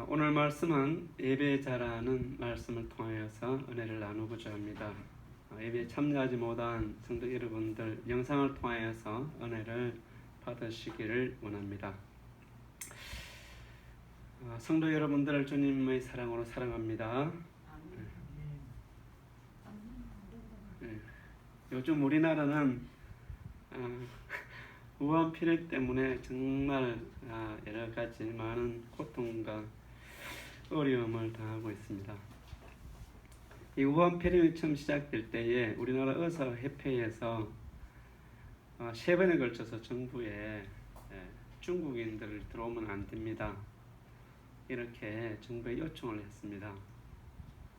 오늘 말씀은 예배에 잘하는 말씀을 통하여서 은혜를 나누고자 합니다. 예배에 참여하지 못한 성도 여러분들 영상을 통하여서 은혜를 받으시기를 원합니다. 성도 여러분들을 주님의 사랑으로 사랑합니다. 요즘 우리나라는 우한 필요 때문에 정말 여러 가지 많은 고통과 어려움을 당하고 있습니다. 이 우한폐렴이 처음 시작될 때에 우리나라 의사협회에서 3번에 걸쳐서 정부에 중국인들 들어오면 안 됩니다, 이렇게 정부에 요청을 했습니다.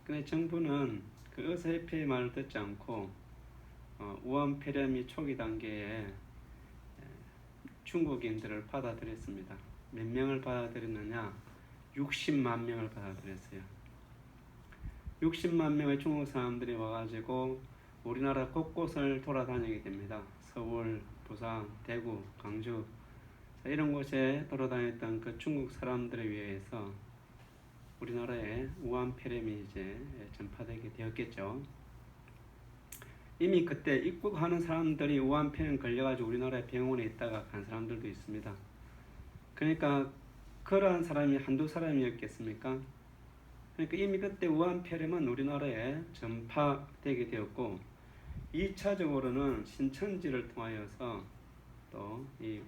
근데 정부는 그 의사협회의 말을 듣지 않고 우한폐렴이 초기 단계에 중국인들을 받아들였습니다. 몇 명을 받아들였느냐? 60만 명을 받아들였어요. 60만 명의 중국 사람들이 와가지고 우리나라 곳곳을 돌아다니게 됩니다. 서울, 부산, 대구, 광주 이런 곳에 돌아다녔던 그 중국 사람들에 의해서 우리나라에 우한폐렴이 이제 전파되게 되었겠죠. 이미 그때 입국하는 사람들이 우한폐렴 걸려가지고 우리나라의 병원에 있다가 간 사람들도 있습니다. 그러니까 그러한 사람이 한두 사람이었겠습니까? 그러니까 이미 그때 우한폐렴은 우리나라에 전파되게 되었고, 2차적으로는 신천지를 통하여서 또 이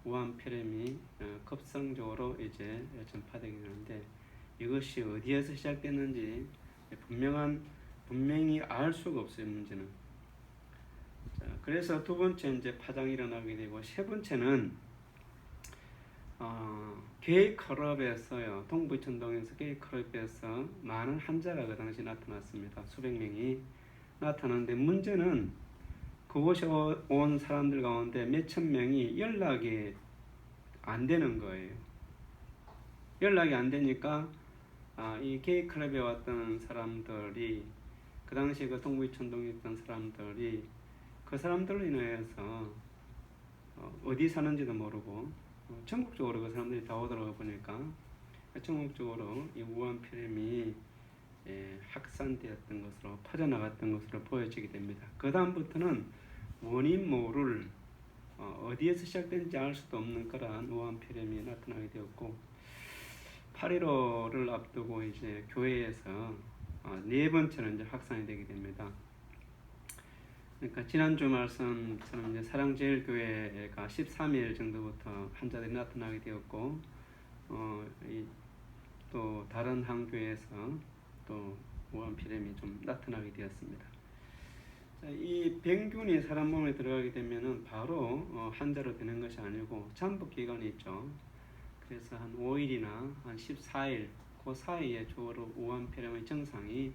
우한폐렴이 급성적으로 이제 전파되게 되는데, 이것이 어디에서 시작됐는지 분명히 알 수가 없어요, 문제는. 그래서 두 번째 이제 파장이 일어나게 되고, 세 번째는 게이클럽에서요, 동부천동에서 게이클럽에서 많은 환자가 그 당시 나타났습니다. 수백 명이 나타났는데, 문제는 그곳에 온 사람들 가운데 몇천 명이 연락이 안 되는 거예요. 연락이 안 되니까 이 게이클럽에 왔던 사람들이, 그 당시 그 동부천동에 있던 사람들이 그 사람들로 인해서 어디 사는지도 모르고 전국적으로 그 사람들이 다 오더라고 보니까 전국적으로 이 우한폐렴이 확산되었던 것으로, 퍼져나갔던 것으로 보여지게 됩니다. 그 다음부터는 원인 모를 어디에서 시작된지 알 수도 없는 그러한 우한폐렴이 나타나게 되었고, 8.15를 앞두고 이제 교회에서 네 번째는 이제 확산이 되게 됩니다. 그러니까 지난주 말씀처럼 이제 사랑제일교회가 13일 정도부터 환자들이 나타나게 되었고, 또 다른 한 교회에서 또 우한폐렴이 좀 나타나게 되었습니다. 이 병균이 사람 몸에 들어가게 되면은 바로 환자로 되는 것이 아니고 잠복 기간이 있죠. 그래서 한 5일이나 한 14일 그 사이에 주로 우한폐렴의 증상이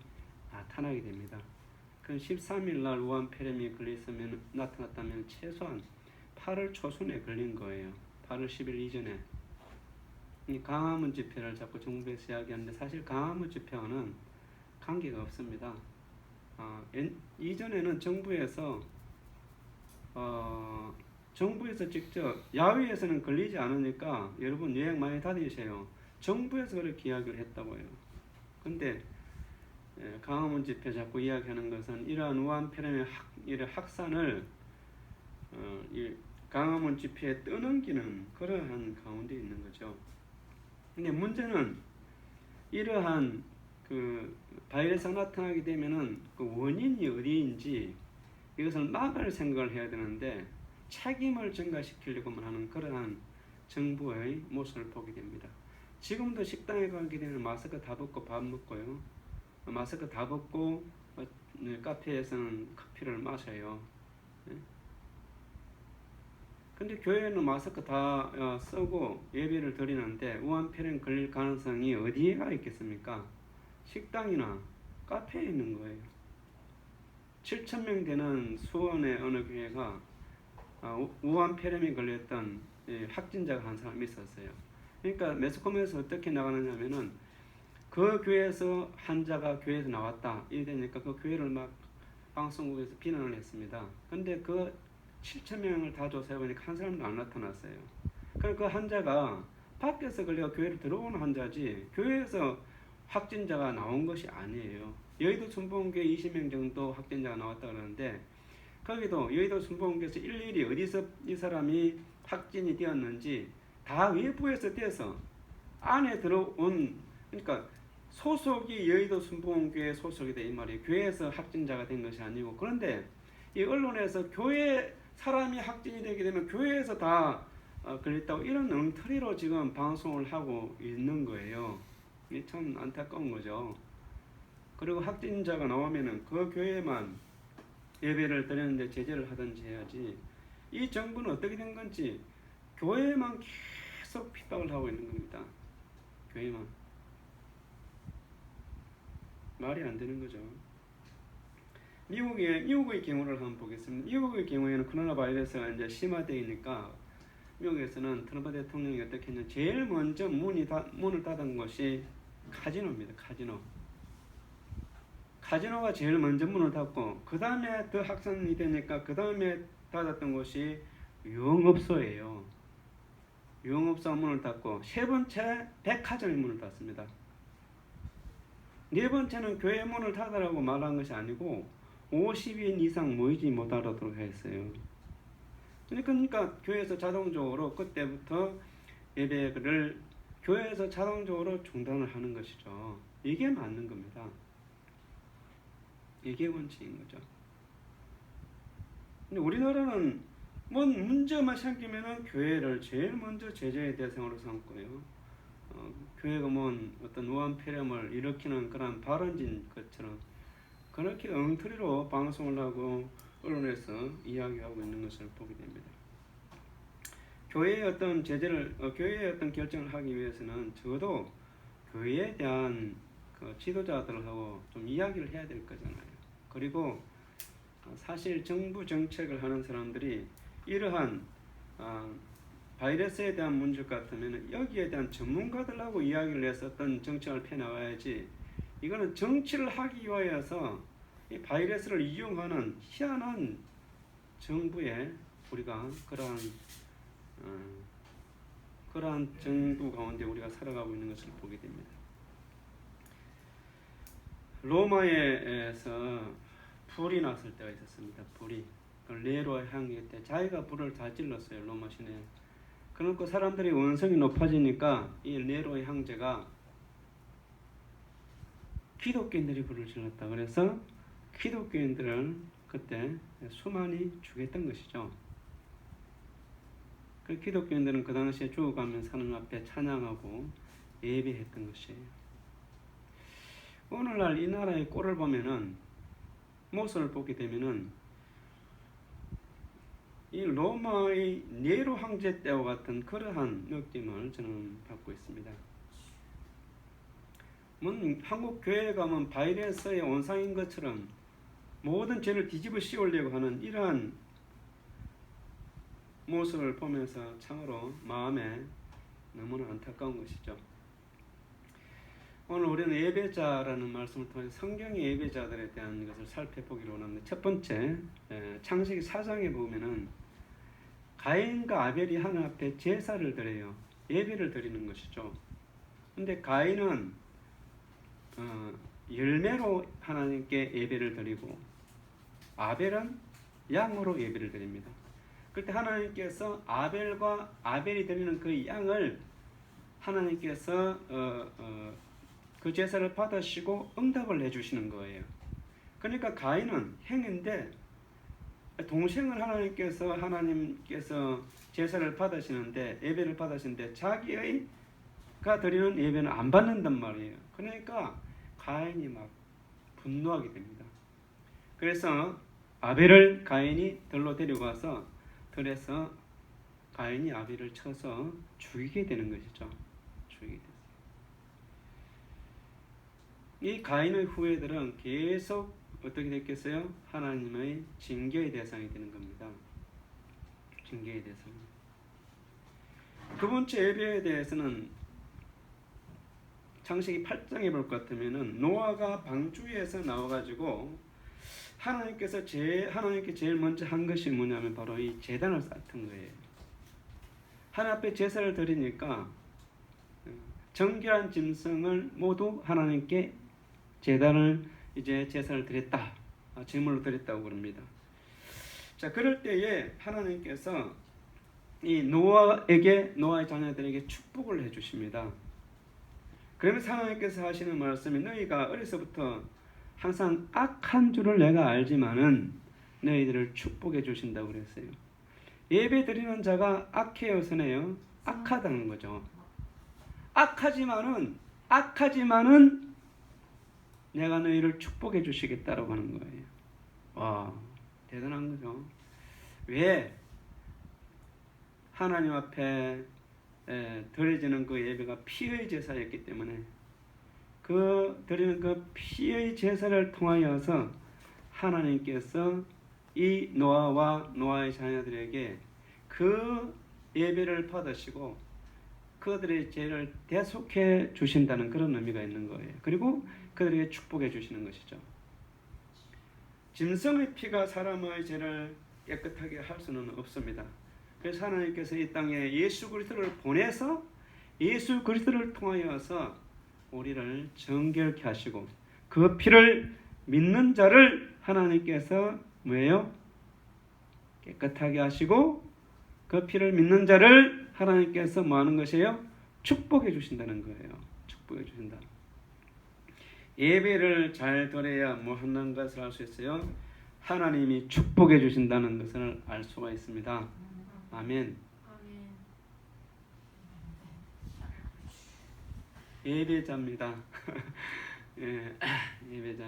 나타나게 됩니다. 그 13일 날 우한폐렴이 나타났다면 최소한 8월 초순에 걸린 거예요. 8월 10일 이전에. 이 강화문 집회를 자꾸 정부에서 이야기하는데, 사실 강화문 집회와는 관계가 없습니다. 이전에는 정부에서 직접, 야외에서는 걸리지 않으니까 여러분 여행 많이 다니세요, 정부에서 그렇게 이야기를 했다고 해요. 근데 강화문 집회 자꾸 이야기하는 것은 이러한 우한폐렴의 확산을 이 강화문 집회에 떠넘기는 그러한 가운데 있는 거죠. 근데 문제는 이러한 그 바이러스가 나타나게 되면은 그 원인이 어디인지 이것을 막을 생각을 해야 되는데, 책임을 전가시키려고만 하는 그러한 정부의 모습을 보게 됩니다. 지금도 식당에 가게 되면 마스크 다 벗고 밥 먹고요, 마스크 다 벗고 카페에서는 커피를 마셔요. 근데 교회는 마스크 다 쓰고 예배를 드리는데 우한폐렴 걸릴 가능성이 어디에가 있겠습니까? 식당이나 카페에 있는 거예요. 7,000명 되는 수원의 어느 교회가 우한폐렴이 걸렸던 확진자가 한 사람이 있었어요. 그러니까 매스컴에서 어떻게 나가느냐 하면은, 그 교회에서 환자가 교회에서 나왔다 이러니까 그 교회를 막 방송국에서 비난을 했습니다. 근데 그 7,000명을 다 조사해보니까 한 사람도 안 나타났어요. 그러니까 그 환자가 밖에서 걸려 교회로 들어오는 환자지 교회에서 확진자가 나온 것이 아니에요. 여의도 순복음교회 20명 정도 확진자가 나왔다 그러는데 거기도 여의도 순복음교회에서 일일이 어디서 이 사람이 확진이 되었는지 다 외부에서 돼서 안에 들어온, 그러니까 소속이 여의도 순복음교회 소속이다 이 말이에요. 교회에서 확진자가 된 것이 아니고. 그런데 이 언론에서 교회 사람이 확진이 되게 되면 교회에서 다 걸렸다고 이런 엉터리로 지금 방송을 하고 있는 거예요. 이게 참 안타까운 거죠. 그리고 확진자가 나오면은 그 교회만 예배를 드리는데 제재를 하든지 해야지. 이 정부는 어떻게 된 건지 교회만 계속 핍박을 하고 있는 겁니다. 교회만. 말이 안 되는 거죠. 미국의 경우를 한번 보겠습니다. 미국의 경우에는 코로나 바이러스가 이제 심화되니까 미국에서는 트럼프 대통령이 어떻게 했냐, 제일 먼저 문을 닫은 것이 카지노입니다. 카지노가 제일 먼저 문을 닫고 그 다음에 더 확산이 되니까 그 다음에 닫았던 것이 유흥업소예요. 유흥업소 문을 닫고 세 번째 백화점이 문을 닫습니다. 네 번째는 교회 문을 닫으라고 말한 것이 아니고 50인 이상 모이지 못하도록 했어요. 그러니까 교회에서 자동적으로 그때부터 예배를 교회에서 자동적으로 중단을 하는 것이죠. 이게 맞는 겁니다. 이게 원칙인 거죠. 근데 우리나라는 뭔 문제만 생기면은 교회를 제일 먼저 제재의 대상으로 삼고요. 교회가 뭔 어떤 우한폐렴을 일으키는 그런 발언진 것처럼 그렇게 엉터리로 방송을 하고 언론에서 이야기하고 있는 것을 보게 됩니다. 교회의 어떤 제재를, 교회의 어떤 결정을 하기 위해서는 적어도 교회에 대한 그 지도자들하고 좀 이야기를 해야 될 거잖아요. 그리고 사실 정부 정책을 하는 사람들이 이러한 바이러스에 대한 문제 같으면 여기에 대한 전문가들하고 이야기를 해서 어떤 정책을 펴나가야지, 이거는 정치를 하기 위하여서 이 바이러스를 이용하는 희한한 정부에 우리가 그러한 정부 가운데 우리가 살아가고 있는 것을 보게 됩니다. 로마에서 불이 났을 때가 있었습니다. 불이. 네로의 향기 때 자기가 불을 다 질렀어요. 로마 시내에. 그러니까 사람들이 원성이 높아지니까 이 네로의 형제가 기독교인들이 불을 질렀다. 그래서 기독교인들을 그때 수많이 죽였던 것이죠. 그 기독교인들은 그 당시에 죽어가면서 하나님 앞에 찬양하고 예배했던 것이에요. 오늘날 이 나라의 꼴을 보면은, 모습을 보게 되면은 이 로마의 네로 황제 때와 같은 그러한 느낌을 저는 받고 있습니다. 한국 교회에 가면 바이러스의 온상인 것처럼 모든 죄를 뒤집어 씌우려고 하는 이러한 모습을 보면서 참으로 마음에 너무나 안타까운 것이죠. 오늘 우리는 예배자라는 말씀을 통해 성경의 예배자들에 대한 것을 살펴보기로 합니다. 첫 번째, 창세기 4장에 보면은 가인과 아벨이 하나님 앞에 제사를 드려요. 예배를 드리는 것이죠. 근데 가인은 열매로 하나님께 예배를 드리고 아벨은 양으로 예배를 드립니다. 그때 하나님께서 아벨이 드리는 그 양을 하나님께서 그 제사를 받으시고 응답을 해주시는 거예요. 그러니까 가인은 행인데 동생을 하나님께서 제사를 받으시는데, 예배를 받으시는데 자기가 드리는 예배는 안 받는단 말이에요. 그러니까 가인이 막 분노하게 됩니다. 그래서 아벨을 가인이 들로 데리고 와서 들에서 가인이 아벨을 쳐서 죽이게 되는 것이죠. 죽이게 됐어요. 이 가인의 후예들은 계속 어떻게 됐겠어요? 하나님의 징계의 대상이 되는 겁니다. 징계의 대상. 두 번째 예배에 대해서는 창세기 8장에 볼 것 같으면은 노아가 방주에서 나와가지고 하나님께 제일 먼저 한 것이 뭐냐면 바로 이 제단을 쌓던 거예요. 하나님 앞에 제사를 드리니까 정결한 짐승을 모두 하나님께 제단을 이제 제사를 드렸다, 제물로 드렸다고 그럽니다. 자, 그럴 때에 하나님께서 이 노아의 자녀들에게 축복을 해주십니다. 그러면서 하나님께서 하시는 말씀이 너희가 어려서부터 항상 악한 줄을 내가 알지만은 너희들을 축복해 주신다고 그랬어요. 예배 드리는 자가 악해요서네요. 악하다는 거죠. 악하지만은 내가 너희를 축복해 주시겠다라고 하는 거예요. 와, 대단한 거죠. 왜? 하나님 앞에 드려지는 그 예배가 피의 제사였기 때문에 드리는 그 피의 제사를 통하여서 하나님께서 이 노아와 노아의 자녀들에게 그 예배를 받으시고 그들의 죄를 대속해 주신다는 그런 의미가 있는 거예요. 그리고 그들에게 축복해 주시는 것이죠. 짐승의 피가 사람의 죄를 깨끗하게 할 수는 없습니다. 그래서 하나님께서 이 땅에 예수 그리스도를 보내서 예수 그리스도를 통하여서 우리를 정결케 하시고 그 피를 믿는 자를 하나님께서 뭐예요? 깨끗하게 하시고 그 피를 믿는 자를 하나님께서 뭐 하는 것이에요? 축복해 주신다는 거예요. 축복해 주신다. 예배를 잘 드려야 뭐 하는 것을 알 수 있어요? 하나님이 축복해 주신다는 것을 알 수가 있습니다. 아멘. 예배자입니다. 예배자.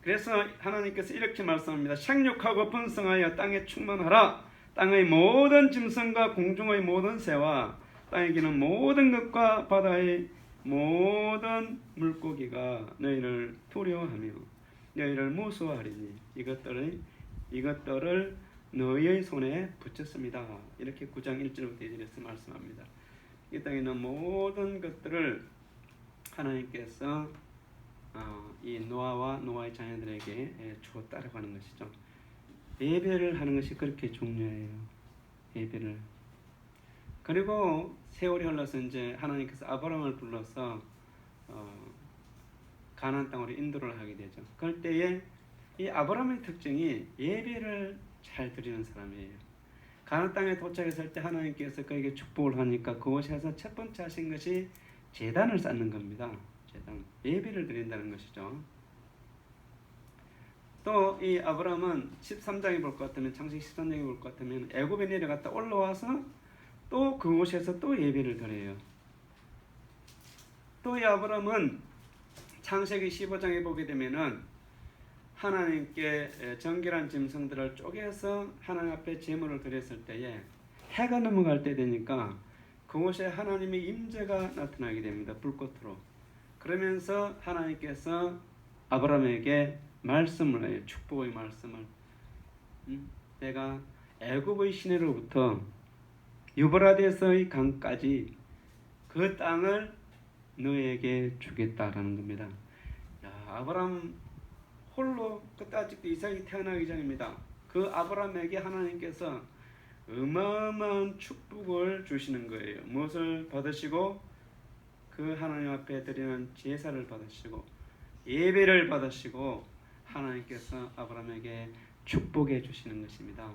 그래서 하나님께서 이렇게 말씀합니다. 생육하고 번성하여 땅에 충만하라. 땅의 모든 짐승과 공중의 모든 새와 땅에 기는 모든 것과 바다의 모든 물고기가 너희를 두려워하며 너희를 무서워하리니 이것들을 너희의 손에 붙였습니다. 이렇게 9장 1절부터 2절에서 말씀합니다. 이 땅에 있는 모든 것들을 하나님께서 이 노아와 노아의 자녀들에게 주었다라고 하는 것이죠. 예배를 하는 것이 그렇게 중요해요. 예배를. 그리고 세월이 흘러서 이제 하나님께서 아브라함을 불러서 가나안 땅으로 인도를 하게 되죠. 그럴 때에 이 아브라함의 특징이 예배를 잘 드리는 사람이에요. 가나안 땅에 도착했을 때 하나님께서 그에게 축복을 하니까 그곳에서 첫 번째 하신 것이 제단을 쌓는 겁니다. 제단, 예배를 드린다는 것이죠. 또 이 아브라함은 13장에 볼 것 같으면 창세기 13장에 볼 것 같으면 애굽에 내려갔다 올라와서 또 그곳에서 또 예배를 드려요. 또 이 아브라함은 창세기 15장에 보게 되면은 하나님께 정결한 짐승들을 쪼개서 하나님 앞에 제물을 드렸을 때에 해가 넘어갈 때 되니까 그곳에 하나님의 임재가 나타나게 됩니다. 불꽃으로. 그러면서 하나님께서 아브라함에게 말씀을 해요. 축복의 말씀을. 내가 애굽의 시내로부터 유브라데스의 강까지 그 땅을 너에게 주겠다라는 겁니다. 야, 아브라함 홀로 그때 아직도 이삭이 태어나기 전입니다. 그 아브라함에게 하나님께서 어마어마한 축복을 주시는 거예요. 무엇을 받으시고 그 하나님 앞에 드리는 제사를 받으시고 예배를 받으시고 하나님께서 아브라함에게 축복해 주시는 것입니다.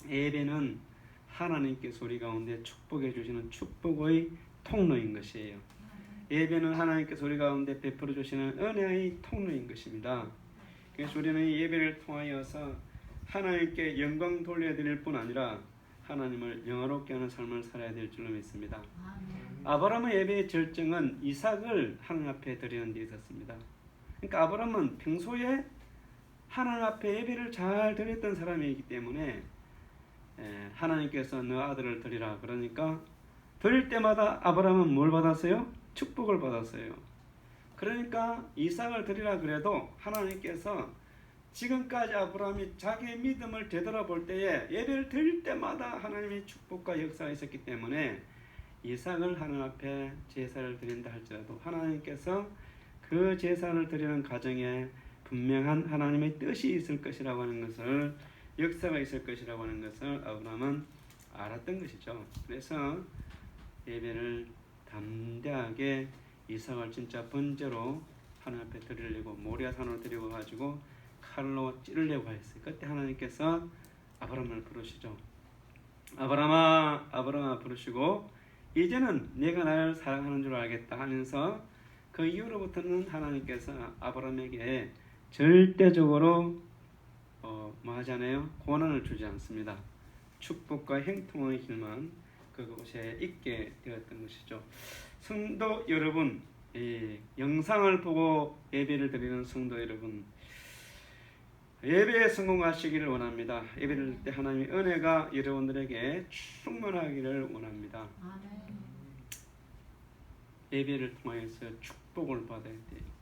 예배는 하나님께 소리 가운데 축복해 주시는 축복의 통로인 것이에요. 예배는 하나님께 소리 가운데 베풀어 주시는 은혜의 통로인 것입니다. 그래서 우리는 예배를 통하여서 하나님께 영광 돌려드릴 뿐 아니라 하나님을 영화롭게 하는 삶을 살아야 될 줄로 믿습니다. 아브라함의 예배의 절정은 이삭을 하나님 앞에 드리는 데 있었습니다. 그러니까 아브라함은 평소에 하나님 앞에 예배를 잘 드렸던 사람이기 때문에 하나님께서 너 아들을 드리라 그러니까 드릴 때마다 아브라함은 뭘 받았어요? 축복을 받았어요. 그러니까 이삭을 드리라 그래도 하나님께서 지금까지 아브라함이 자기의 믿음을 되돌아볼 때에 예배를 드릴 때마다 하나님의 축복과 역사가 있었기 때문에 이삭을 하나님 앞에 제사를 드린다 할지라도 하나님께서 그 제사를 드리는 과정에 분명한 하나님의 뜻이 있을 것이라고 하는 것을, 역사가 있을 것이라고 하는 것을 아브라함은 알았던 것이죠. 그래서 예배를 담대하게 이삭을 진짜 번제로 하나님 앞에 드리려고 모리아산으로 데리고 가지고 칼로 찌르려고 했어요. 그때 하나님께서 아브라함을 부르시죠. 아브라함아, 아브라함아 부르시고 이제는 내가 나를 사랑하는 줄 알겠다 하면서 그 이후로부터는 하나님께서 아브라함에게 절대적으로 뭐 하잖아요? 고난을 주지 않습니다. 축복과 행통의 길만 그곳에 있게 되었던 것이죠. 성도 여러분, 이 영상을 보고 예배를 드리는 성도 여러분, 예배에 성공하시기를 원합니다. 예배를 드릴 때 하나님의 은혜가 여러분들에게 충만하기를 원합니다. 예배를 통하여서 축복을 받아야 돼요.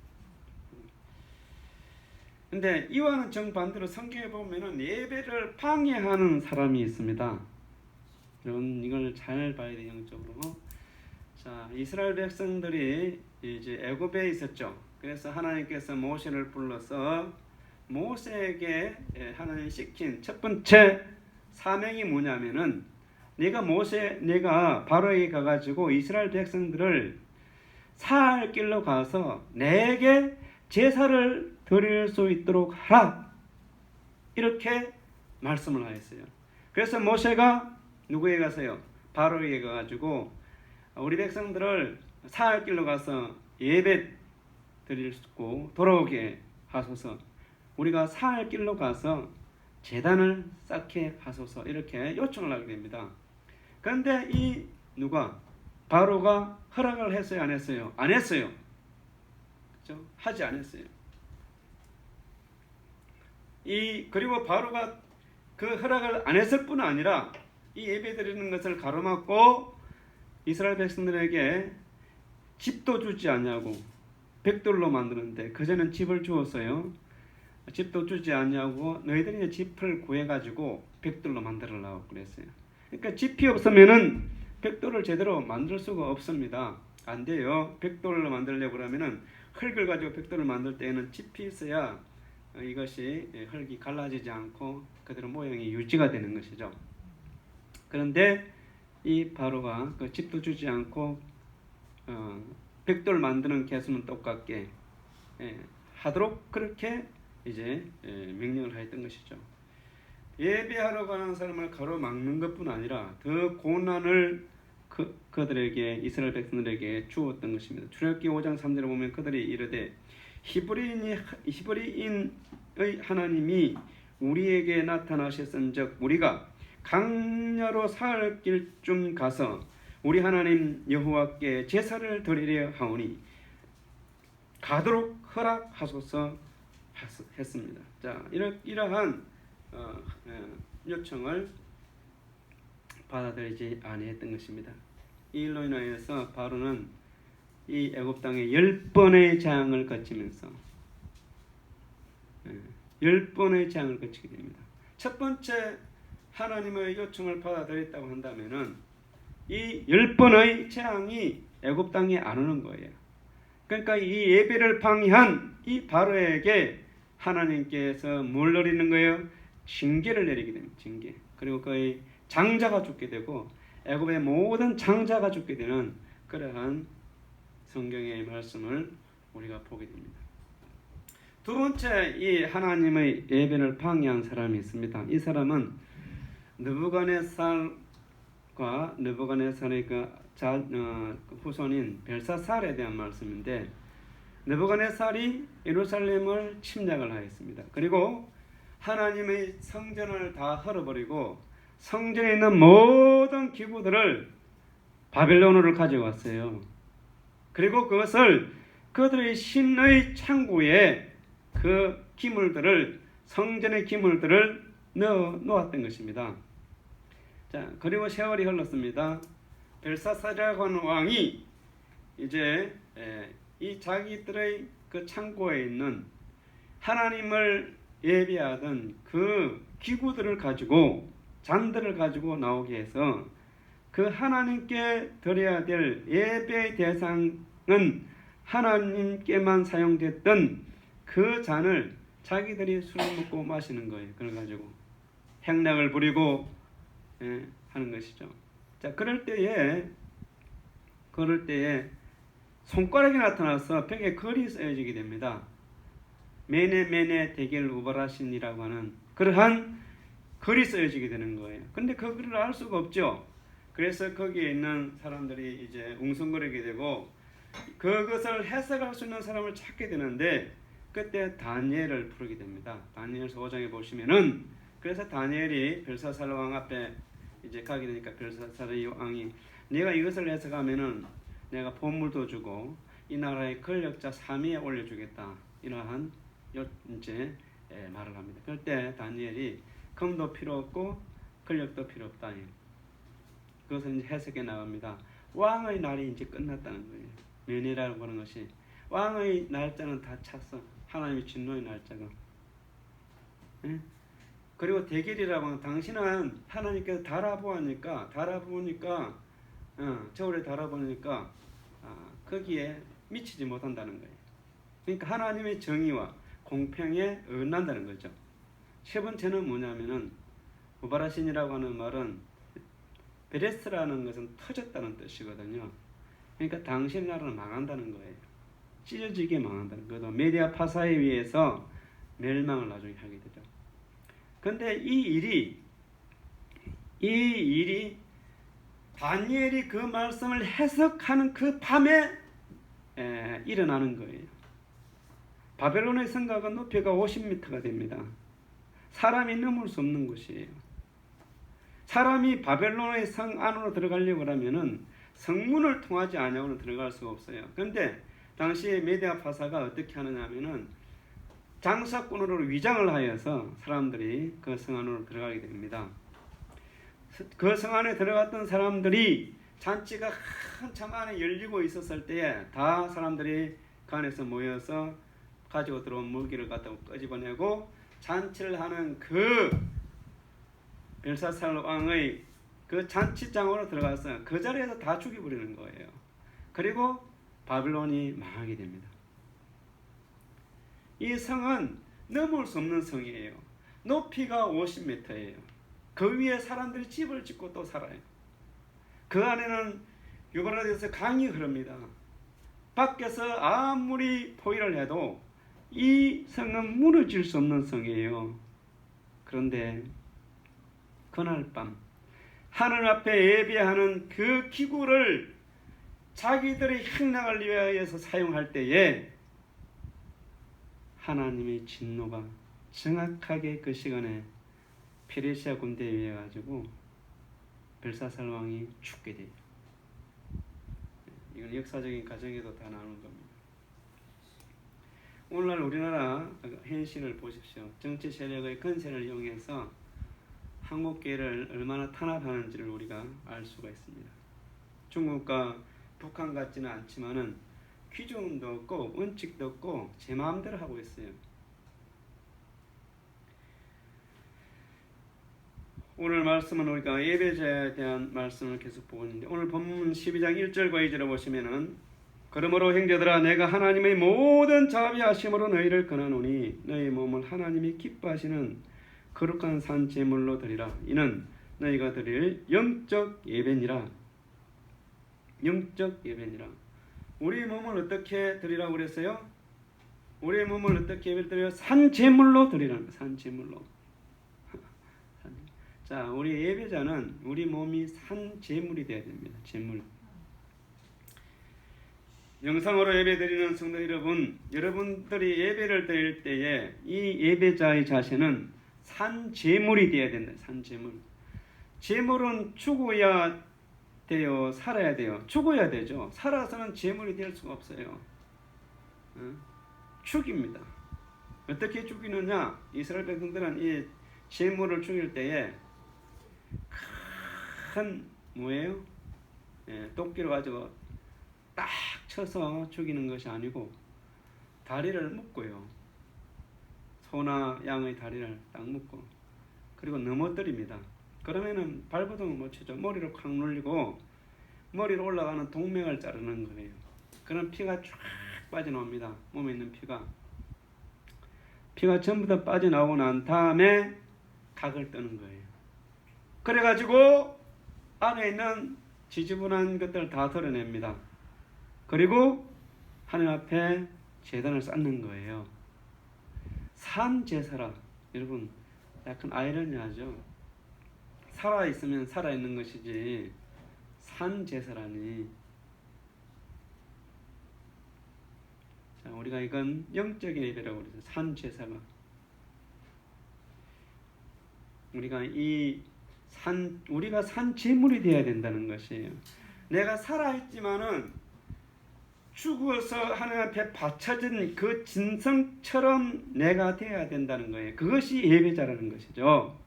근데 이와는 정반대로 성경에 보면은 예배를 방해하는 사람이 있습니다. 여러분 이걸 잘 봐야 돼요. 영적으로. 자, 이스라엘 백성들이 이제 애굽에 있었죠. 그래서 하나님께서 모세를 불러서 모세에게 하나님이 시킨 첫 번째 사명이 뭐냐면은 내가 바로에게 가가지고 이스라엘 백성들을 사할 길로 가서 내게 제사를 드릴 수 있도록 하라, 이렇게 말씀을 하였어요. 그래서 모세가 누구에게 가서요? 바로에게 가가지고 우리 백성들을 사할 길로 가서 예배 드릴 수 있고 돌아오게 하소서, 우리가 사할 길로 가서 제단을 쌓게 하소서, 이렇게 요청을 하게 됩니다. 그런데 이 바로가 허락을 했어요? 안 했어요? 안 했어요. 그렇죠? 하지 않았어요. 그리고 바로가 그 허락을 안 했을 뿐 아니라 이 예배 드리는 것을 가로막고 이스라엘 백성들에게 집도 주지 않냐고, 벽돌로 만드는데 그전엔 집을 주었어요. 집도 주지 않냐고 너희들이 집을 구해가지고 벽돌로 만들으라고 그랬어요. 그러니까 집이 없으면은 벽돌을 제대로 만들 수가 없습니다. 안 돼요. 벽돌로 만들려고 그러면은 흙을 가지고 벽돌을 만들 때에는 집이 있어야 이것이 흙이 갈라지지 않고 그대로 모양이 유지가 되는 것이죠. 그런데 이 바로가 그 집도 주지 않고 벽돌 만드는 개수는 똑같게 하도록 그렇게 이제 명령을 하였던 것이죠. 예배하러 가는 사람을 가로막는 것뿐 아니라 더 고난을 그들에게, 이스라엘 백성들에게 주었던 것입니다. 출애굽기 5장 3절에 보면 그들이 이르되 히브리인의 하나님이 우리에게 나타나셨은즉 우리가 강야로 사흘 길쯤 가서 우리 하나님 여호와께 제사를 드리려 하오니 가도록 허락하소서 했습니다. 자, 이러한 요청을 받아들이지 아니했던 것입니다. 이 일로 인하여서 바로는 이 애굽 땅에 10번의 재앙을 거치면서 10번의 재앙을 거치게 됩니다. 첫 번째 하나님의 요청을 받아들였다고 한다면은 이 10번의 재앙이 애굽 땅에 안 오는 거예요. 그러니까 이 예배를 방해한 이 바로에게 하나님께서 뭘 내리는 거예요? 징계를 내리게 됩니다. 징계. 그리고 그의 장자가 죽게 되고 애굽의 모든 장자가 죽게 되는 그러한 성경의 말씀을 우리가 보게 됩니다. 두 번째, 이 하나님의 예배를 방해한 사람이 있습니다. 이 사람은 느부갓네살과 느부갓네살의 후손인 벨사살에 대한 말씀인데, 느부갓네살이 예루살렘을 침략을 하였습니다. 그리고 하나님의 성전을 다 헐어버리고 성전에 있는 모든 기구들을 바벨론으로 가져왔어요. 그리고 그것을 그들의 신의 창고에 그 기물들을, 성전의 기물들을 넣어 놓았던 것입니다. 자, 그리고 세월이 흘렀습니다. 벨사사라는 왕이 이제 이 자기들의 그 창고에 있는 하나님을 예배하던 그 기구들을 가지고, 잔들을 가지고 나오게 해서 그 하나님께 드려야 될 예배의 대상은 하나님께만 사용됐던 그 잔을 자기들이 술을 먹고 마시는 거예요. 그걸 가지고 행락을 부리고 하는 것이죠. 자, 그럴 때에 그럴 때에 손가락이 나타나서 벽에 글이 쓰여지게 됩니다. 메네 대겔 우바라신이라고 하는 그러한 글이 쓰여지게 되는 거예요. 근데 그 글을 알 수가 없죠. 그래서 거기에 있는 사람들이 이제 웅성거리게 되고 그것을 해석할 수 있는 사람을 찾게 되는데 그때 다니엘을 부르게 됩니다. 다니엘서 5장에 보시면은 그래서 다니엘이 벨사살 왕 앞에 이제 가게 되니까 벨사살 왕이 내가 이것을 해석하면은 내가 보물도 주고 이 나라의 권력자 3위에 올려주겠다. 이러한 이제 말을 합니다. 그럴 때 다니엘이 금도 필요 없고 권력도 필요 없다. 그것은 이제 해석에 나갑니다. 왕의 날이 이제 끝났다는 거예요. 면회라고 하는 것이 왕의 날짜는 다 찼어. 하나님의 진노의 날짜가. 예? 그리고 대결이라고 하면 당신은 하나님께서 달아보니까 저울에 달아보니까 거기에 미치지 못한다는 거예요. 그러니까 하나님의 정의와 공평에 어긋난다는 거죠. 세 번째는 뭐냐면은 우바라신이라고 하는 말은 베레스라는 것은 터졌다는 뜻이거든요. 그러니까 당신 나라는 망한다는 거예요. 찢어지게 망한다는 거죠. 메디아 파사에 의해서 멸망을 나중에 하게 되죠. 근데 이 일이 다니엘이 그 말씀을 해석하는 그 밤에 일어나는 거예요. 바벨론의 성곽은 높이가 50m가 됩니다. 사람이 넘을 수 없는 곳이에요. 사람이 바벨론의 성 안으로 들어가려고 하면은 성문을 통하지 않으면 들어갈 수가 없어요. 그런데 당시에 메디아 파사가 어떻게 하느냐 하면은 장사꾼으로 위장을 하여서 사람들이 그 성 안으로 들어가게 됩니다. 그 성 안에 들어갔던 사람들이 잔치가 한참 안에 열리고 있었을 때에 다 사람들이 그 안에서 모여서 가지고 들어온 무기를 갖다가 끄집어내고 잔치를 하는 그 벨사살 왕의 그 잔치장으로 들어가서 그 자리에서 다 죽여버리는 거예요. 그리고 바빌론이 망하게 됩니다. 이 성은 넘을 수 없는 성이에요. 높이가 50m예요. 그 위에 사람들이 집을 짓고 또 살아요. 그 안에는 유브라데스 강이 흐릅니다. 밖에서 아무리 포위를 해도 이 성은 무너질 수 없는 성이에요. 그런데 그날 밤 하늘 앞에 예배하는 그 기구를 자기들의 향락을 위하여서 사용할 때에 하나님의 진노가 정확하게 그 시간에 페르시아 군대에 의해 가지고 벨사살 왕이 죽게 돼요. 이건 역사적인 과정에도 다 나오는 겁니다. 오늘날 우리나라 현실을 보십시오. 정치 세력의 건세를 이용해서 한국교회를 얼마나 탄압하는지를 우리가 알 수가 있습니다. 중국과 북한 같지는 않지만은 기준도 없고 원칙도 없고 제 마음대로 하고 있어요. 오늘 말씀은 우리가 예배자에 대한 말씀을 계속 보고 있는데 오늘 본문 12장 1절과 2절을 보시면은 그러므로 형제들아 내가 하나님의 모든 자비하심으로 너희를 권하노니 너희 몸을 하나님이 기뻐하시는 거룩한 산 제물로 드리라. 이는 너희가 드릴 영적 예배니라. 영적 예배니라. 우리 몸을 어떻게 드리라고 그랬어요? 우리 몸을 어떻게 예배를 드려요? 산 제물로 드리라는 거예요. 산 제물로. 자, 우리 예배자는 우리 몸이 산 제물이 되어야 됩니다. 제물. 영상으로 예배드리는 성도 여러분, 여러분들이 예배를 드릴 때에 이 예배자의 자세는 산 제물이 되어야 된다. 산 제물. 제물은 죽어야 돼요. 살아야 돼요. 죽어야 되죠. 살아서는 제물이 될 수가 없어요. 죽입니다. 어떻게 죽이느냐? 이스라엘 백성들은 이 제물을 죽일 때에 큰 뭐예요? 도끼를 가지고 딱 쳐서 죽이는 것이 아니고 다리를 묶고요. 소나 양의 다리를 딱 묶고 그리고 넘어뜨립니다. 그러면은 발버둥을 못 치죠. 머리로 콱 눌리고 머리로 올라가는 동맥을 자르는 거예요. 그럼 피가 쫙 빠져나옵니다. 몸에 있는 피가 전부 다 빠져나오고 난 다음에 각을 뜨는 거예요. 그래가지고 안에 있는 지저분한 것들을 다 덜어냅니다. 그리고 하나님 앞에 제단을 쌓는 거예요. 산제사라. 여러분 약간 아이러니하죠. 살아있으면 살아있는 것이지 산제사라니. 자, 우리가 이건 영적인 예배라고 그러죠. 산제사가. 우리가 산 제물이 되어야 된다는 것이에요. 내가 살아있지만은 죽어서 하나님 앞에 바쳐진 그 진성처럼 내가 되어야 된다는 거예요. 그것이 예배자라는 것이죠.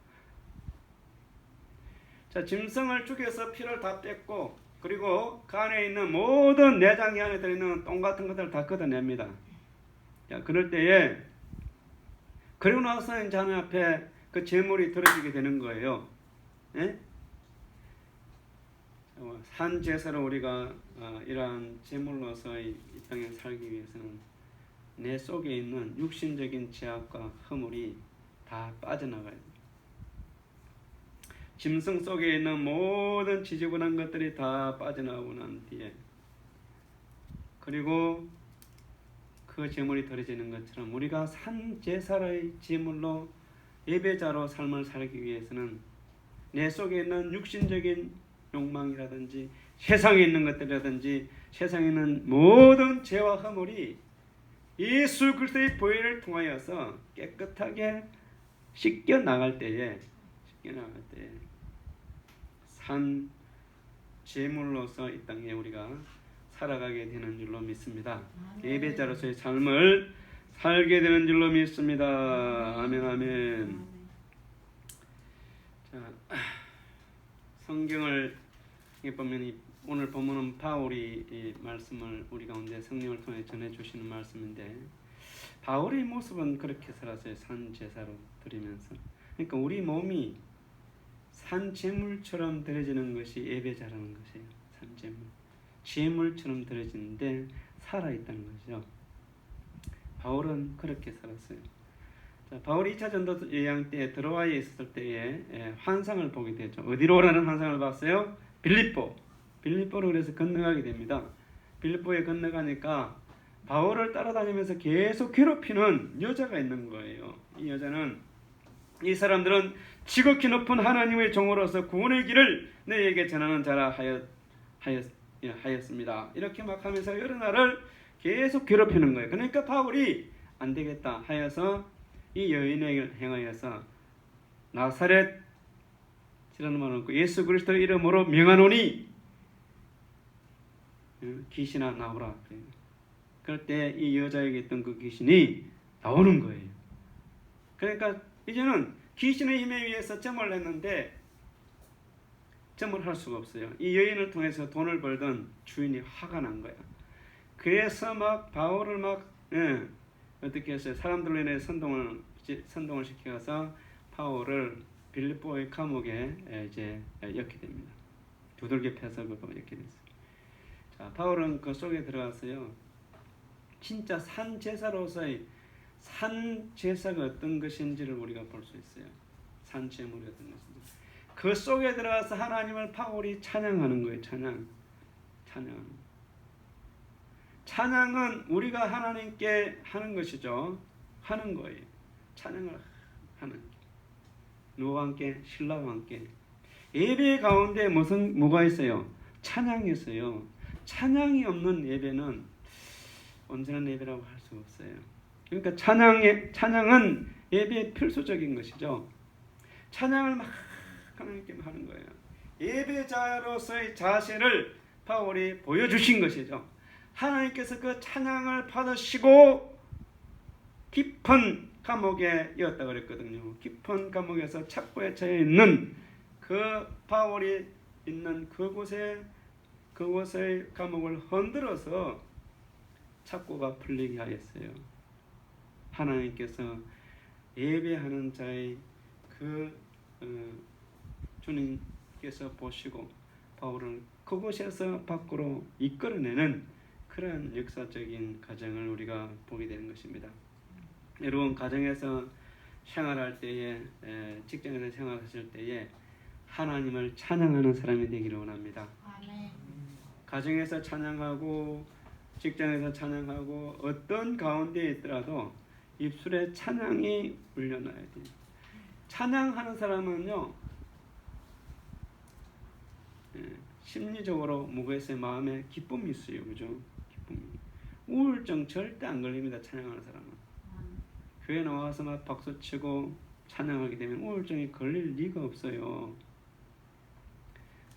자, 짐승을 죽여서 피를 다 뺐고, 그리고 그 안에 있는 모든 내장이 안에 들어있는 똥 같은 것들을 다 걷어냅니다. 자, 그럴 때에, 그리고 나서 이제 하나님 앞에 그 제물이 들어지게 되는 거예요. 예? 산 제사로 우리가 이러한 제물로서 이 땅에 살기 위해서는 내 속에 있는 육신적인 죄악과 허물이 다 빠져나가야 돼요. 짐승 속에 있는 모든 지저분한 것들이 다 빠져나오고 난 뒤에, 그리고 그 제물이 드려지는 것처럼 우리가 산 제사의 제물로 예배자로 삶을 살기 위해서는 내 속에 있는 육신적인 욕망이라든지 세상에 있는 것들이라든지 세상에 있는 모든 죄와 허물이 예수 그리스도의 보혈을 통하여서 깨끗하게 씻겨 나갈 때에 산 제물로서 이 땅에 우리가 살아가게 되는 줄로 믿습니다. 예배자로서의 삶을 살게 되는 줄로 믿습니다. 아멘, 아멘. 자, 성경을 보면 오늘 본문은 바울이 이 말씀을 우리 가운데 성령을 통해 전해주시는 말씀인데, 바울의 모습은 그렇게 살았어요. 산 제사로 드리면서. 그러니까 우리 몸이 산 제물처럼 드려지는 것이 예배자라는 것이에요. 산 제물. 제물처럼 드려지는데 살아있다는 것이죠. 바울은 그렇게 살았어요. 자, 바울이 2차 전도 여행 때 드로아에 있었을 때에 환상을 보게 되죠. 어디로 오라는 환상을 봤어요? 빌립보로 그래서 건너가게 됩니다. 빌립보에 건너가니까 바울을 따라다니면서 계속 괴롭히는 여자가 있는 거예요. 이 사람들은 지극히 높은 하나님의 종으로서 구원의 길을 너희에게 전하는 자라 하였습니다. 이렇게 막 하면서 여러 날을 계속 괴롭히는 거예요. 그러니까 바울이 안 되겠다 하여서 이 여인을 행하여서 나사렛이라는 말은 없고 예수 그리스도의 이름으로 명하노니 귀신아 나오라. 그럴 때 이 여자에게 있던 그 귀신이 나오는 거예요. 그러니까 이제는 귀신의 힘에 의해서 점을 했는데 점을 할 수가 없어요. 이 여인을 통해서 돈을 벌던 주인이 화가 난 거야. 그래서 막 바울을 어떻게 했어요? 사람들로 인해 선동을 시켜서 바울을 빌립보의 감옥에 이제 엮게 됩니다. 두들겨 패서 엮게 됐어요. 자, 바울은 그 속에 들어갔어요. 진짜 산 제사로서의 산 제사가 어떤 것인지를 우리가 볼 수 있어요. 산 제물이 어떤 것인지. 그 속에 들어가서 하나님을 바울이 찬양하는 거예요. 찬양은 우리가 하나님께 하는 것이죠. 하는 거예요. 찬양을 하는. 누구와 함께? 신라와 함께. 예배 가운데 뭐가 있어요? 찬양이 있어요. 찬양이 없는 예배는 온전한 예배라고 할 수 없어요. 그러니까 찬양은 예배의 필수적인 것이죠. 찬양을 막 하나님께 하는 거예요. 예배자로서의 자세를 바울이 보여주신 것이죠. 하나님께서 그 찬양을 받으시고 깊은 감옥에 이었다 그랬거든요. 깊은 감옥에서 착고에 처해 있는 그 바울이 있는 그곳의 감옥을 흔들어서 착고가 풀리게 하였어요. 하나님께서 예배하는 자의 주님께서 보시고 바울을 그곳에서 밖으로 이끌어내는 그런 역사적인 과정을 우리가 보게 되는 것입니다. 여러분 가정에서 생활할 때에 직장에서 생활하실 때에 하나님을 찬양하는 사람이 되기를 원합니다. 아멘. 가정에서 찬양하고 직장에서 찬양하고 어떤 가운데에 있더라도 입술에 찬양이 울려놔야 돼요. 찬양하는 사람은요, 심리적으로 무거워서 마음에 기쁨이 있어요. 그죠? 기쁨이. 우울증 절대 안 걸립니다. 찬양하는 사람은. 교회 나와서 막 박수치고 찬양하게 되면 우울증이 걸릴 리가 없어요.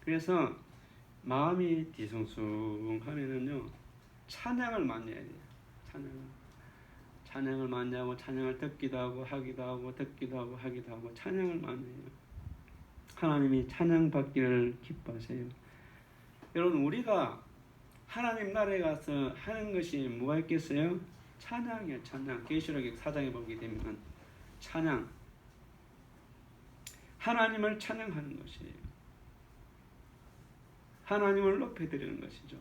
그래서 마음이 뒤숭숭하면은요, 찬양을 많이 해야 돼요. 찬양을 많이 하고 찬양을 듣기도 하고 하기도 하고 듣기도 하고 하기도 하고 찬양을 많이 해요. 하나님이 찬양 받기를 기뻐하세요. 여러분, 우리가 하나님 나라에 가서 하는 것이 뭐가 있겠어요? 찬양이에요. 찬양. 계시록 4장에 보게 되면 찬양, 하나님을 찬양하는 것이에요. 하나님을 높여드리는 것이죠.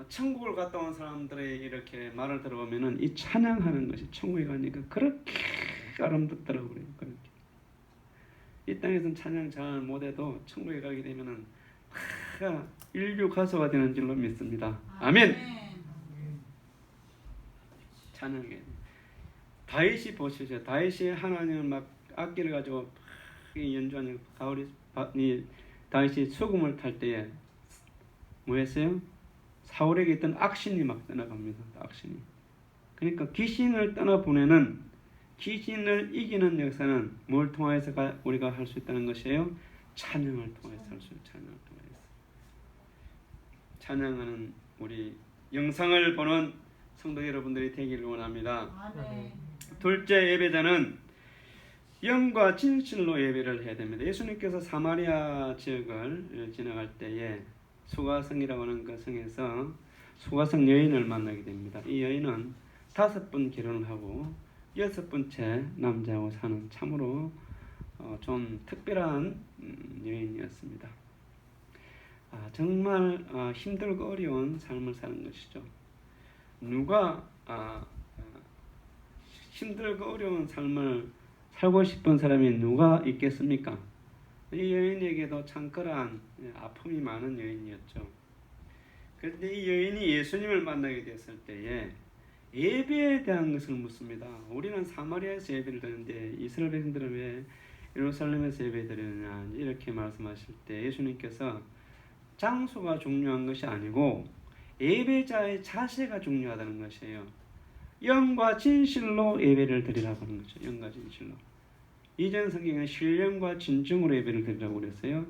천국을 갔다 온 사람들의 이렇게 말을 들어보면은 이 찬양하는 것이 천국에 가니까 그렇게 아름답더라고요. 그렇게. 이 땅에서는 찬양 잘 못해도 천국에 가게 되면은 다 인류 가수가 되는 줄로 믿습니다. 아멘. 찬양해. 다윗이 보시죠. 다윗이 하나님을 막 악기를 가지고 연주하는 다윗이 수금을 탈 때에 뭐 했어요? 사울에게 있던 악신이 막 떠나갑니다. 악신이. 그러니까 귀신을 떠나보내는, 귀신을 이기는 역사는 뭘 통해서 우리가 할 수 있다는 것이에요? 찬양을 통해서 할 수 있어요. 찬양을 통해서. 찬양하는 우리 영상을 보는 성도 여러분들이 되기를 원합니다. 아멘. 둘째 예배자는 영과 진실로 예배를 해야 됩니다. 예수님께서 사마리아 지역을 지나갈 때에 수가성이라고 하는 그 성에서 수가성 여인을 만나게 됩니다. 이 여인은 5번 결혼을 하고 6번째 남자하고 사는 참으로 좀 특별한 여인이었습니다. 정말 힘들고 어려운 삶을 사는 것이죠. 누가 힘들고 어려운 삶을 살고 싶은 사람이 누가 있겠습니까? 이 여인에게도 창궐한 아픔이 많은 여인이었죠. 그런데 이 여인이 예수님을 만나게 됐을 때에 예배에 대한 것을 묻습니다. 우리는 사마리아에서 예배를 드리는데 이스라엘 백성들은 왜 예루살렘에서 예배 드리느냐, 이렇게 말씀하실 때 예수님께서 장소가 중요한 것이 아니고 예배자의 자세가 중요하다는 것이에요. 영과 진실로 예배를 드리라고 하는 거죠. 영과 진실로. 이전 성경은 신령과 진정으로 예배를 드리라고 그랬어요.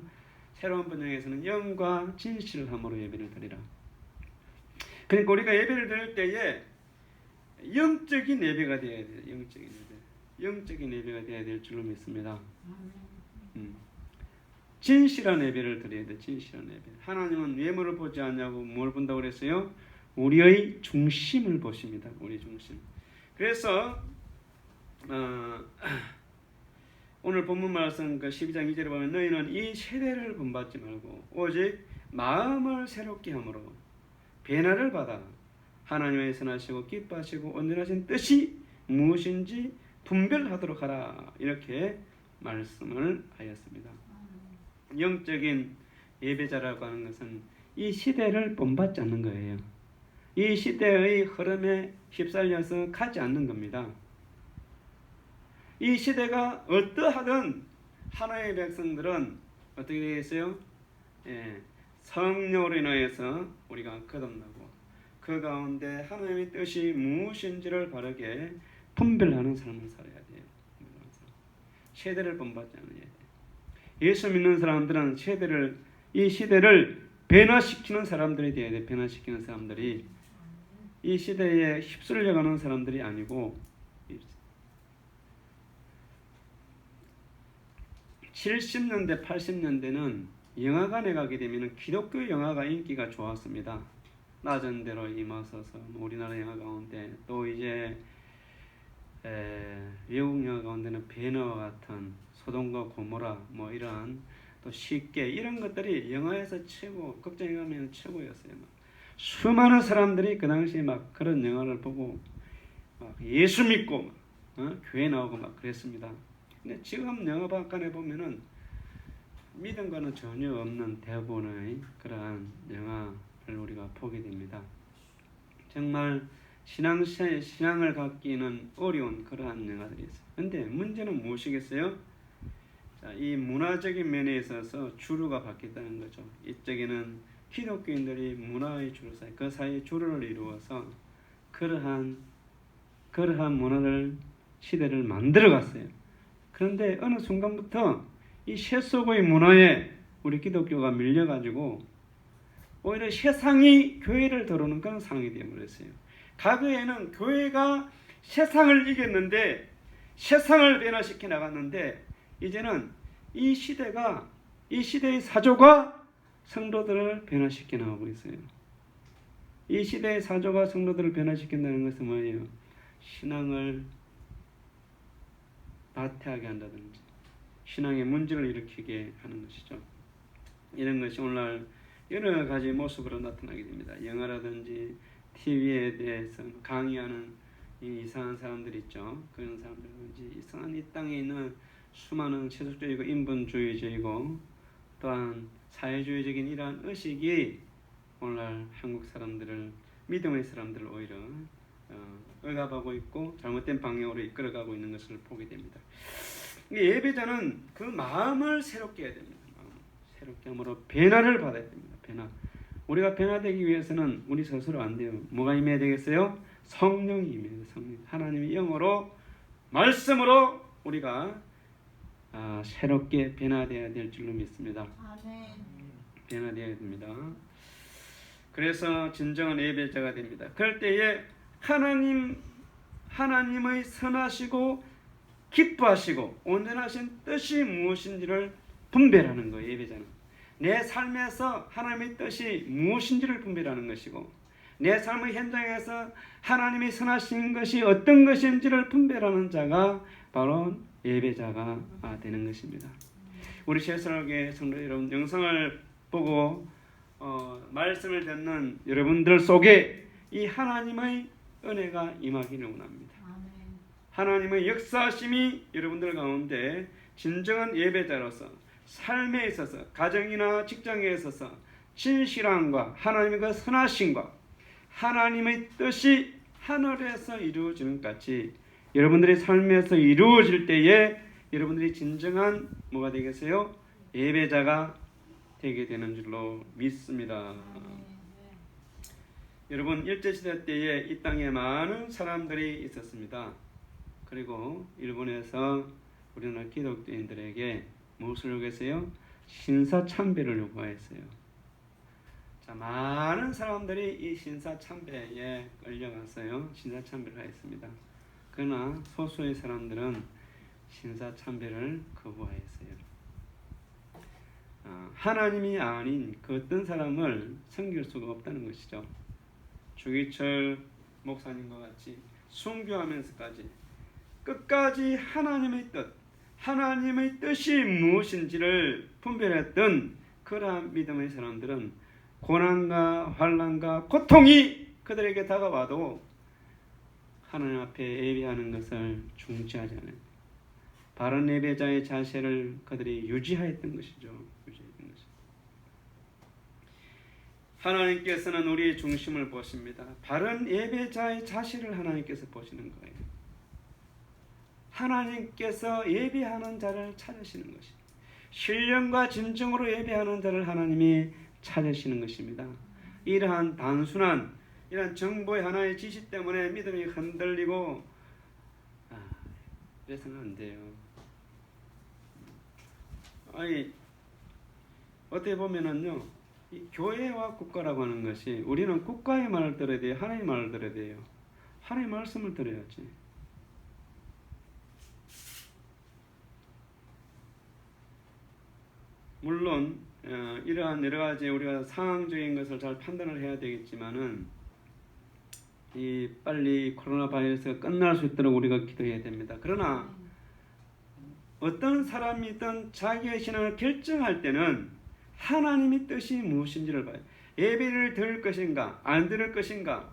새로운 번역에서는 영과 진실함으로 예배를 드리라. 그러니까 우리가 예배를 드릴 때에 영적인 예배가 되어야 돼요. 영적인 예배. 영적인 예배가 되어야 될 줄로 믿습니다. 진실한 예배를 드려야 돼. 진실한 예배. 하나님은 외모를 보지 않냐고 뭘 본다고 그랬어요? 우리의 중심을 보십니다. 우리 중심. 그래서 오늘 본문 말씀 그 12장 2절에 보면 너희는 이 세대를 본받지 말고 오직 마음을 새롭게 함으로 변화를 받아 하나님의 선하시고 기뻐하시고 온전하신 뜻이 무엇인지 분별하도록 하라. 이렇게 말씀을 하였습니다. 영적인 예배자라고 하는 것은 이 시대를 본받지 않는 거예요. 이 시대의 흐름에 휩쓸려서 가지 않는 겁니다. 이 시대가 어떠하든 하나님의 백성들은 어떻게 되어 있어요? 성령으로 인하여서 우리가 거듭나고 그 가운데 하나님의 뜻이 무엇인지를 바르게 분별하는 삶을 살아야 돼요. 세대를 본받지 않아야 돼요. 예수 믿는 사람들은 이 시대를 변화시키는 사람들이 되어야 돼요. 변화시키는 사람들이 이 시대에 휩쓸려가는 사람들이 아니고 70년대, 80년대는 영화관에 가게 되면 기독교 영화가 인기가 좋았습니다. 낮은 데로 임하소서, 우리나라 영화 가운데 또 이제 외국 영화 가운데는 베너와 같은 소돔과 고모라 뭐 이런 또 쉽게 이런 것들이 영화에서 최고, 극장에 가면 최고였어요. 수많은 사람들이 그 당시에 막 그런 영화를 보고 막 예수 믿고 교회 나오고 막 그랬습니다. 근데 지금 영화박간에 보면은 믿음과는 전혀 없는 대부분의 그러한 영화를 우리가 보게 됩니다. 정말 신앙을 갖기는 어려운 그러한 영화들이 있어요. 근데 문제는 무엇이겠어요? 자, 이 문화적인 면에 있어서 주류가 바뀌었다는 거죠. 이쪽에는 기독교인들이 문화의 주류 사이, 그 사이에 주류를 이루어서 그러한 문화를 시대를 만들어 갔어요. 그런데 어느 순간부터 이 세속의 문화에 우리 기독교가 밀려가지고 오히려 세상이 교회를 다루는 그런 상황이 되어버렸어요. 과거에는 교회가 세상을 이겼는데 세상을 변화시켜 나갔는데 이제는 이 시대의 사조가 성도들을 변화시켜 나가고 있어요. 이 시대의 사조가 성도들을 변화시킨다는 것은 뭐예요? 신앙을 나태하게 한다든지 신앙의 문제를 일으키게 하는 것이죠. 이런 것이 오늘날 여러 가지 모습으로 나타나게 됩니다. 영화라든지 TV에 대해서 강의하는 이 이상한 사람들 있죠. 그런 사람들든지 이상한 이 땅에 있는 수많은 세속적이고 인본주의적이고 또한 사회주의적인 이러한 의식이 오늘날 한국 사람들을 믿음의 사람들을 오히려 억압하고 있고 잘못된 방향으로 이끌어가고 있는 것을 보게 됩니다. 예배자는 그 마음을 새롭게 해야 됩니다. 새롭게 함으로 변화를 받아야 됩니다. 변화. 우리가 변화되기 위해서는 우리 스스로 안 돼요. 뭐가 임해야 되겠어요? 성령이 임해야 돼요. 성령. 하나님의 영으로 말씀으로 우리가 새롭게 변화되어야 될 줄로 믿습니다. 아멘. 변화되어야 됩니다. 그래서 진정한 예배자가 됩니다. 그럴 때에 하나님의 선하시고 기뻐하시고 온전하신 뜻이 무엇인지를 분별하는 거예요. 예배자는 내 삶에서 하나님의 뜻이 무엇인지를 분별하는 것이고 내 삶의 현장에서 하나님이 선하신 것이 어떤 것인지를 분별하는 자가 바로 예배자가 되는 것입니다. 우리 최선하게 성도 여러분, 영상을 보고 말씀을 듣는 여러분들 속에 이 하나님의 은혜가 임하기를 원합니다. 하나님의 역사하심이 여러분들 가운데 진정한 예배자로서 삶에 있어서 가정이나 직장에 있어서 진실함과 하나님의 그 선하심과 하나님의 뜻이 하늘에서 이루어지는 같이 여러분들의 삶에서 이루어질 때에 여러분들이 진정한 뭐가 되겠어요? 예배자가 되게 되는 줄로 믿습니다. 여러분 일제시대 때에 이 땅에 많은 사람들이 있었습니다. 그리고 일본에서 우리나라 기독교인들에게 무엇을 요구했어요? 신사참배를 요구했어요. 자, 많은 사람들이 이 신사참배에 끌려갔어요. 신사참배를 했습니다. 그러나 소수의 사람들은 신사참배를 거부하였어요. 하나님이 아닌 그 어떤 사람을 섬길 수가 없다는 것이죠. 주기철 목사님과 같이 순교하면서까지 끝까지 하나님의 뜻이 무엇인지를 분별했던 그러한 믿음의 사람들은 고난과 환난과 고통이 그들에게 다가와도 하나님 앞에 예배하는 것을 중지하지 않아요. 바른 예배자의 자세를 그들이 유지하였던 것이죠. 하나님께서는 우리의 중심을 보십니다. 바른 예배자의 자세를 하나님께서 보시는 거예요. 하나님께서 예배하는 자를 찾으시는 것입니다. 신령과 진정으로 예배하는 자를 하나님이 찾으시는 것입니다. 이러한 단순한 이런 정보의 하나의 지시 때문에 믿음이 흔들리고 그래서는 안 돼요. 어떻게 보면은요, 이 교회와 국가라고 하는 것이 우리는 국가의 말을 들어야 돼요, 하나님의 말을 들어야 돼요. 하나님의 말씀을 들어야지. 물론 이러한 여러 가지 우리가 상황적인 것을 잘 판단을 해야 되겠지만은 이 빨리 코로나 바이러스가 끝날 수 있도록 우리가 기도해야 됩니다. 그러나 어떤 사람이든 자기의 신앙을 결정할 때는 하나님의 뜻이 무엇인지를 봐요. 예배를 드릴 것인가 안 드릴 것인가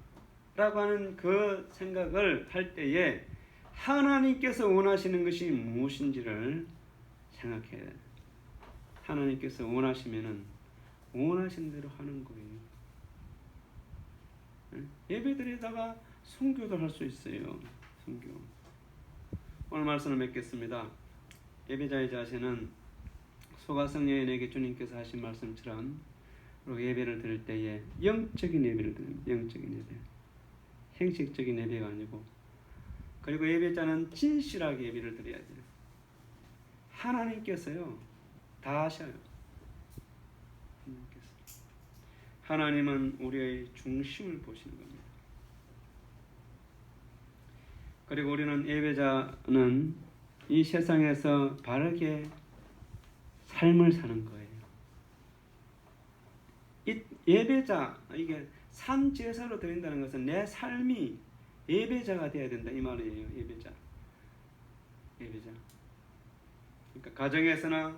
라고 하는 그 생각을 할 때에 하나님께서 원하시는 것이 무엇인지를 생각해야 돼요. 하나님께서 원하시면은 원하신 대로 하는 거예요. 예배드리다가 순교도 할 수 있어요. 순교. 오늘 말씀을 맺겠습니다. 예배자의 자세는 소가성 여인에게 주님께서 하신 말씀처럼 예배를 드릴 때에 영적인 예배를 드립니다. 영적인 예배. 형식적인 예배가 아니고, 그리고 예배자는 진실하게 예배를 드려야 돼요. 하나님께서요 다 하셔요. 하나님은 우리의 중심을 보시는 겁니다. 그리고 우리는 예배자는 이 세상에서 바르게 삶을 사는 거예요. 이 예배자, 이게 산제사로 드린다는 것은 내 삶이 예배자가 되어야 된다 이 말이에요. 예배자. 그러니까 가정에서나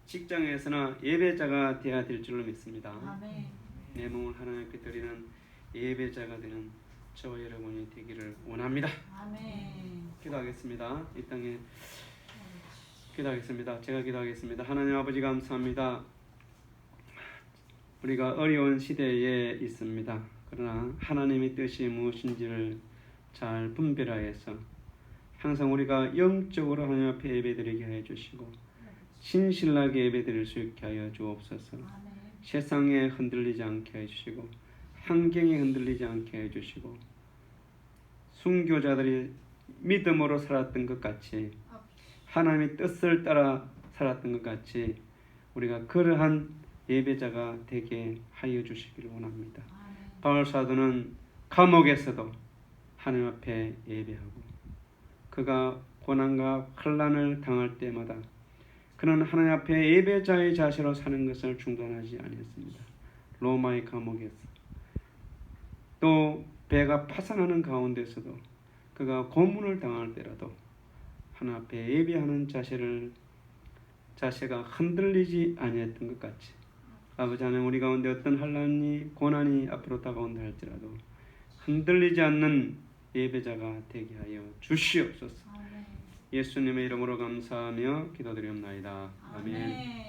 직장에서나 예배자가 되어야 될 줄로 믿습니다. 아멘. 내 몸을 하나님께 드리는 예배자가 되는 저와 여러분이 되기를 원합니다. 아멘. 기도하겠습니다. 이 땅에 기도하겠습니다. 제가 기도하겠습니다. 하나님 아버지 감사합니다. 우리가 어려운 시대에 있습니다. 그러나 하나님의 뜻이 무엇인지를 잘 분별하여서 항상 우리가 영적으로 하나님 앞에 예배드리게 하여 주시고 신실하게 예배드릴 수 있게 하여 주옵소서. 아멘. 세상에 흔들리지 않게 해주시고 환경에 흔들리지 않게 해주시고 순교자들이 믿음으로 살았던 것 같이 하나님의 뜻을 따라 살았던 것 같이 우리가 그러한 예배자가 되게 하여 주시기를 원합니다. 바울 사도는 감옥에서도 하나님 앞에 예배하고 그가 고난과 환난을 당할 때마다 그는 하나님 앞에 예배자의 자세로 사는 것을 중단하지 아니했습니다. 로마의 감옥에서 또 배가 파산하는 가운데서도 그가 고문을 당할 때라도 하나님 앞에 예배하는 자세가 흔들리지 아니했던 것 같이 아버지 하나님 우리 가운데 어떤 환난이 고난이 앞으로 다가온다 할지라도 흔들리지 않는 예배자가 되게 하여 주시옵소서. 예수님의 이름으로 감사하며 기도드리옵나이다. 아멘.